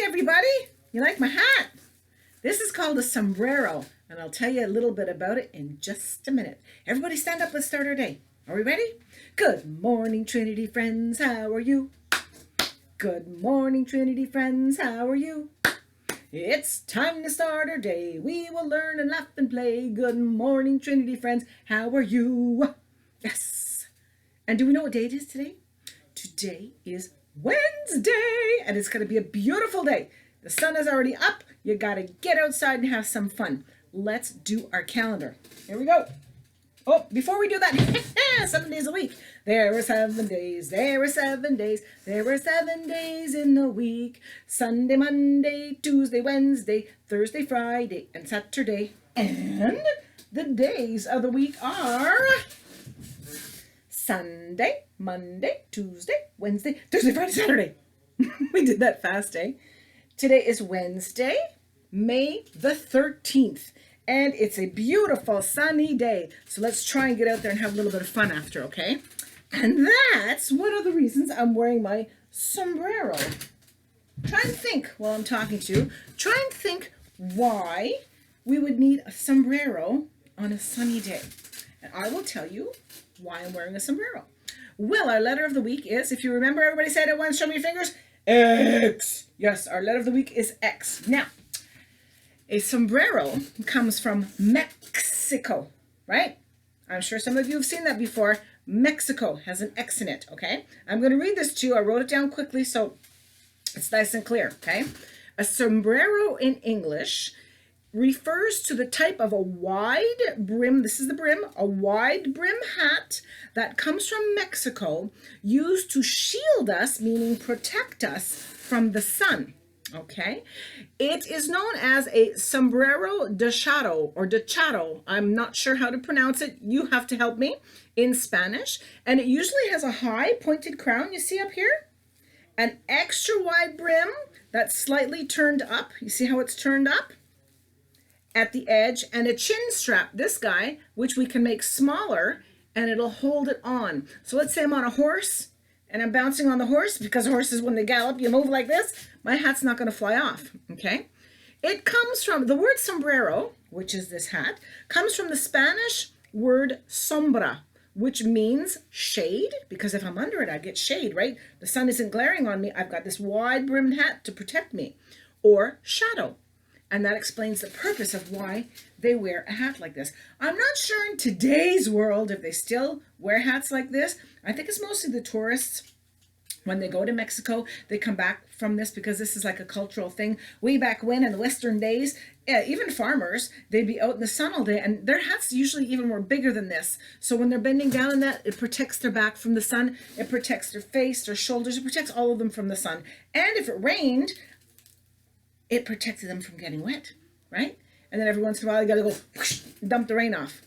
everybody. You like my hat? This is called a sombrero, and I'll tell you a little bit about it in just a minute. Everybody stand up, let's start our day. Are we ready? Good morning, Trinity friends, how are you? Good morning, Trinity friends, how are you? It's time to start our day. We will learn and laugh and play. Good morning, Trinity friends, how are you? Yes. And do we know what day it is today? Today is Wednesday, and it's going to be a beautiful day. The sun is already up. You got to get outside and have some fun. Let's do our calendar. Here we go. Oh, before we do that, 7 days a week. There were 7 days. There were 7 days. There were 7 days in the week. Sunday, Monday, Tuesday, Wednesday, Thursday, Friday, and Saturday. And the days of the week are Sunday, Monday, Tuesday, Wednesday, Thursday, Friday, Saturday. We did that fast, eh? Today is Wednesday, May the 13th, and it's a beautiful sunny day. So let's try and get out there and have a little bit of fun after, okay? And that's one of the reasons I'm wearing my sombrero. Try and think while I'm talking to you. Try and think why we would need a sombrero on a sunny day. And I will tell you why I'm wearing a sombrero. Well, our letter of the week is, if you remember, everybody said it once, show me your fingers, X. Yes, our letter of the week is X. Now, a sombrero comes from Mexico, right? I'm sure some of you have seen that before. Mexico has an X in it, okay? I'm going to read this to you. I wrote it down quickly so it's nice and clear, okay? A sombrero in English refers to the type of a wide brim, this is the brim, a wide brim hat that comes from Mexico, used to shield us, meaning protect us from the sun, okay? It is known as a sombrero dechado or dechado. I'm not sure how to pronounce it. You have to help me in Spanish. And it usually has a high pointed crown, you see up here? An extra wide brim that's slightly turned up. You see how it's turned up? At the edge, and a chin strap, this guy, which we can make smaller, and it'll hold it on. So let's say I'm on a horse and I'm bouncing on the horse, because horses, when they gallop, you move like this. My hat's not going to fly off, okay? It comes from, the word sombrero, which is this hat, comes from the Spanish word sombra, which means shade, because if I'm under it, I get shade, right? The sun isn't glaring on me. I've got this wide brimmed hat to protect me. Or shadow. And that explains the purpose of why they wear a hat like this. I'm not sure in today's world if they still wear hats like this. I think it's mostly the tourists. When they go to Mexico, they come back from this because this is like a cultural thing. Way back when, in the Western days, even farmers, they'd be out in the sun all day, and their hats usually even were bigger than this. So when they're bending down in that, it protects their back from the sun. It protects their face, their shoulders. It protects all of them from the sun. And if it rained, it protected them from getting wet, right? And then every once in a while, you got to go whoosh, dump the rain off.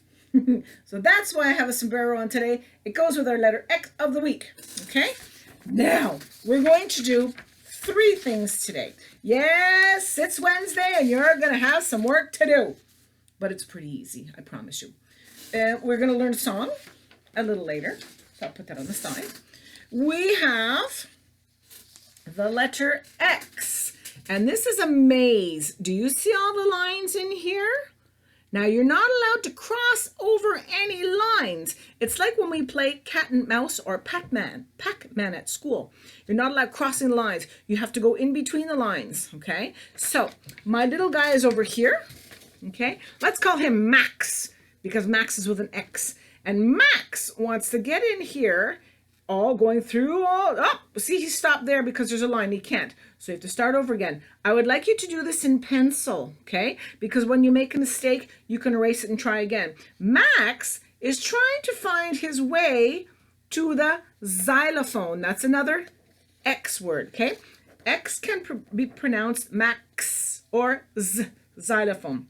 So that's why I have a sombrero on today. It goes with our letter X of the week, okay? Now, we're going to do 3 things today. Yes, it's Wednesday, and you're going to have some work to do. But it's pretty easy, I promise you. We're going to learn a song a little later. So I'll put that on the side. We have the letter X. And this is a maze. Do you see all the lines in here? Now, you're not allowed to cross over any lines. It's like when we play cat and mouse or Pac-Man at school. You're not allowed crossing the lines. You have to go in between the lines, okay? So, my little guy is over here, okay? Let's call him Max, because Max is with an X. And Max wants to get in here, all going through all, oh, see, he stopped there because there's a line, he can't. So you have to start over again. I would like you to do this in pencil, okay? Because when you make a mistake, you can erase it and try again. Max is trying to find his way to the xylophone. That's another X word, okay? X can be pronounced Max or xylophone,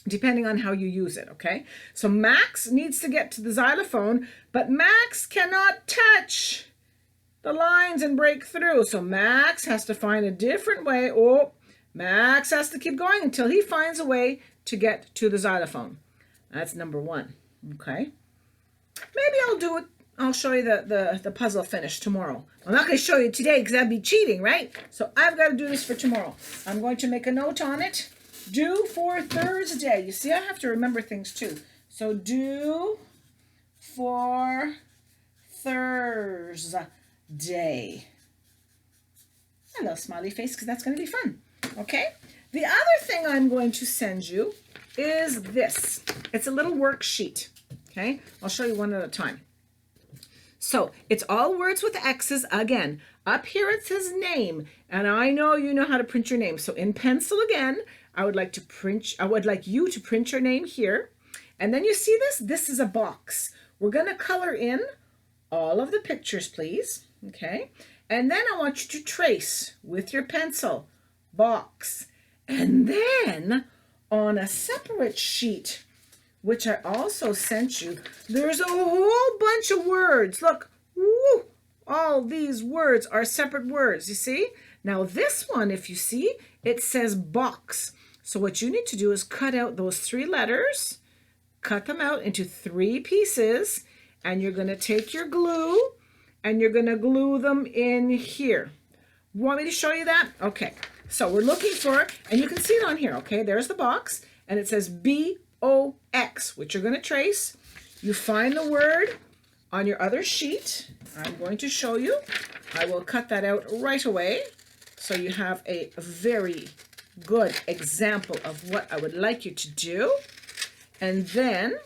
depending on how you use it, okay? So Max needs to get to the xylophone, but Max cannot touch the lines and break through. So Max has to find a different way. Oh, Max has to keep going until he finds a way to get to the xylophone. That's number 1, okay? Maybe I'll do it I'll show you the puzzle finish tomorrow. I'm not going to show you today because that'd be cheating, right? So I've got to do this for tomorrow. I'm going to make a note on it. Due for Thursday. You see, I have to remember things too. So due for Thursday. A little smiley face because that's going to be fun. Okay? The other thing I'm going to send you is this. It's a little worksheet. Okay? I'll show you one at a time. So it's all words with X's. Again, up here it says name, and I know you know how to print your name. So in pencil again, I would like you to print your name here. And then you see this? This is a box. We're going to color in all of the pictures, please. Okay? And then I want you to trace with your pencil, box. And then on a separate sheet, which I also sent you, there's a whole bunch of words. Look, woo, all these words are separate words, you see? Now this one, if you see, it says box. So what you need to do is cut out those 3 letters, cut them out into 3 pieces, and you're going to take your glue and you're going to glue them in here. Want me to show you that? Okay, so we're looking for, and you can see it on here, okay? There's the box, and it says B-O-X, which you're going to trace. You find the word on your other sheet. I'm going to show you. I will cut that out right away so you have a very good example of what I would like you to do. And then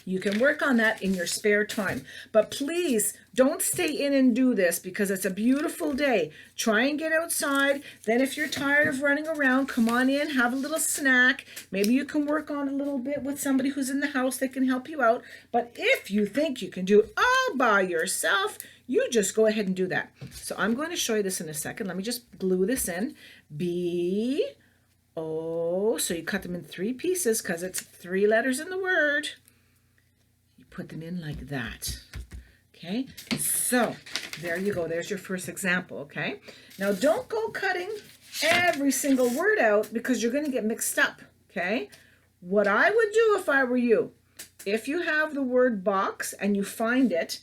you can work on that in your spare time. But please don't stay in and do this because it's a beautiful day. Try and get outside. Then if you're tired of running around, come on in, have a little snack. Maybe you can work on a little bit with somebody who's in the house that can help you out. But if you think you can do it all by yourself, you just go ahead and do that. So I'm going to show you this in a second. Let me just glue this in. B-O, so you cut them in 3 pieces because it's 3 letters in the word. Put them in like that. Okay, so there you go. There's your first example. Okay, now don't go cutting every single word out because you're going to get mixed up. Okay, what I would do if I were you, if you have the word box and you find it,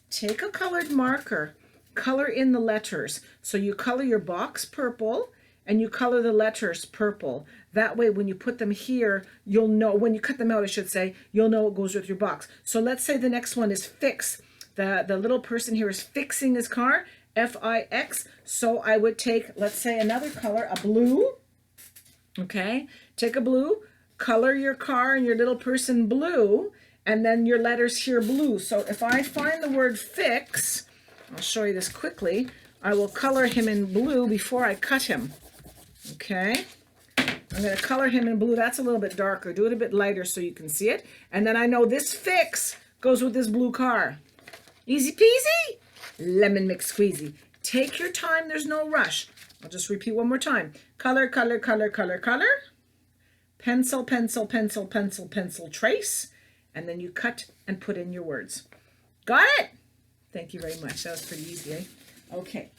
take a colored marker, color in the letters. So you color your box purple and you color the letters purple. That way, when you put them here, you'll know, when you cut them out, I should say, you'll know what goes with your box. So let's say the next one is fix. The little person here is fixing his car, F-I-X. So I would take, let's say, another color, a blue. Okay, take a blue, color your car and your little person blue, and then your letters here blue. So if I find the word fix, I'll show you this quickly, I will color him in blue before I cut him. Okay, I'm going to color him in blue. That's a little bit darker. Do it a bit lighter so you can see it. And then I know this fix goes with this blue car. Easy peasy, lemon mix-squeezy. Take your time. There's no rush. I'll just repeat one more time. Color, color, color, color, color. Pencil, pencil, pencil, pencil, pencil, trace. And then you cut and put in your words. Got it? Thank you very much. That was pretty easy, eh? Okay.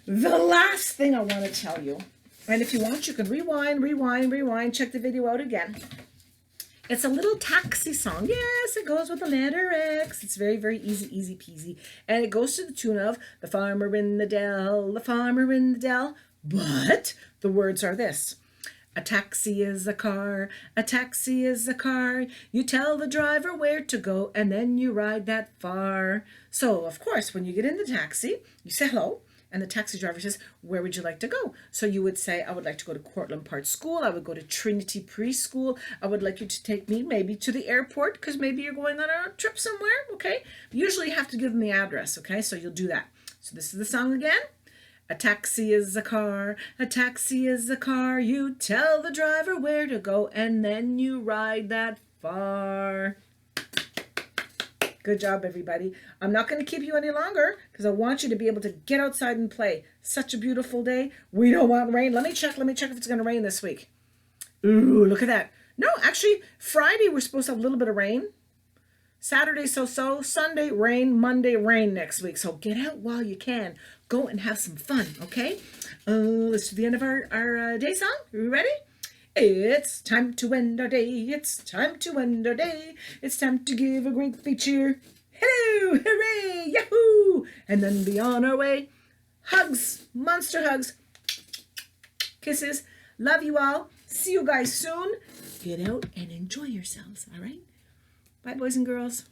The last thing I want to tell you, and if you want, you can rewind, check the video out again. It's a little taxi song. Yes, it goes with the letter X. It's very, very easy peasy. And it goes to the tune of the farmer in the dell, the farmer in the dell. But the words are this. A taxi is a car, a taxi is a car. You tell the driver where to go and then you ride that far. So, of course, when you get in the taxi, you say hello. And the taxi driver says, where would you like to go? So you would say, I would like to go to Cortland Park School. I would go to Trinity Preschool. I would like you to take me maybe to the airport because maybe you're going on a trip somewhere, okay? Usually you have to give them the address, okay? So you'll do that. So this is the song again. A taxi is a car, a taxi is a car. You tell the driver where to go and then you ride that far. Good job, everybody. I'm not going to keep you any longer because I want you to be able to get outside and play. Such a beautiful day. We don't want rain. Let me check if it's going to rain this week. Ooh, look at that. No, actually, Friday we're supposed to have a little bit of rain. Saturday, so-so. Sunday, rain. Monday, rain next week. So get out while you can. Go and have some fun, okay? Let's do the end of our day song. Are we ready? It's time to end our day. It's time to end our day. It's time to give a great big cheer. Hello, hooray, yahoo! And then be on our way. Hugs, monster hugs, kisses. Love you all. See you guys soon. Get out and enjoy yourselves, all right? Bye, boys and girls.